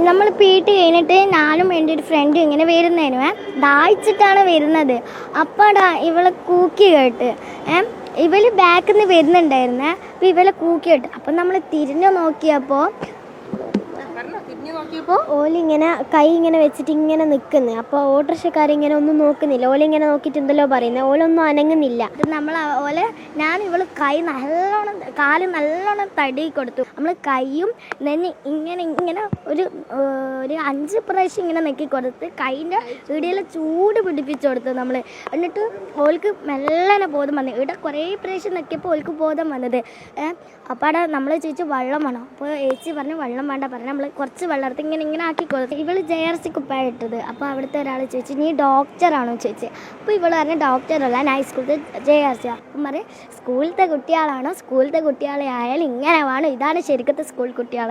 നമ്മൾ പീട്ട് കഴിഞ്ഞിട്ട് ഞാനും എൻ്റെ ഒരു ഫ്രണ്ടും ഇങ്ങനെ വരുന്നതിന് ദാഹിച്ചിട്ടാണ് വരുന്നത്. അപ്പാടാ ഇവളെ കൂക്കി കേട്ട് ഇവള് ബാക്കിൽ നിന്ന് വരുന്നുണ്ടായിരുന്നേ. അപ്പോൾ ഇവളെ കൂക്കി കേട്ട് അപ്പം നമ്മൾ തിരിഞ്ഞു നോക്കിയപ്പോൾ ഓലിങ്ങനെ കൈ ഇങ്ങനെ വെച്ചിട്ട് ഇങ്ങനെ നിൽക്കുന്നത്. അപ്പോൾ ഓട്ടോറിക്ഷക്കാരിങ്ങനെ ഒന്നും നോക്കുന്നില്ല. ഓലിങ്ങനെ നോക്കിയിട്ട് എന്തല്ലോ പറയുന്നത്. ഓലൊന്നും അനങ്ങുന്നില്ല. നമ്മൾ ഞാൻ ഇവള് കൈ നല്ലോണം കാല് നല്ലോണം തടി കൊടുത്തു. നമ്മൾ കൈയും നെഞ്ഞ് ഇങ്ങനെ ഇങ്ങനെ ഒരു 5 പ്രാവശ്യം ഇങ്ങനെ നെക്കി കൊടുത്ത് കൈൻ്റെ ഇടയിൽ ചൂട് പിടിപ്പിച്ചു കൊടുത്തു നമ്മൾ. എന്നിട്ട് ഓൾക്ക് മെല്ലനെ ബോധം വന്നു. ഇവിടെ കുറേ പ്രാവശ്യം നെക്കിയപ്പോൾ ഓൾക്ക് ബോധം വന്നത്. അപ്പോൾ അവിടെ നമ്മൾ ചോദിച്ചു വെള്ളം വേണം. അപ്പോൾ ഏച്ചി പറഞ്ഞു വെള്ളം വേണ്ട പറഞ്ഞു. നമ്മൾ കുറച്ച് വെള്ളം എടുത്ത് ഇങ്ങനെ ആക്കി കൊടുത്തു. ഇവള് JRC കുപ്പായ ഇട്ടത്. അപ്പോൾ അവിടുത്തെ ഒരാൾ ചോദിച്ചു നീ ഡോക്ടറാണോ ചോദിച്ചു. അപ്പോൾ ഇവൾ പറഞ്ഞു ഡോക്ടറല്ല, ഞാൻ സ്കൂളിലത്തെ JRC. അപ്പം പറയും സ്കൂളിലത്തെ കുട്ടികളാണോ? സ്കൂളിലത്തെ കുട്ടികളെ ആയാലും ഇങ്ങനെ വേണം, ഇതാണ് ശരിക്കത്തെ സ്കൂൾ കുട്ടികൾ.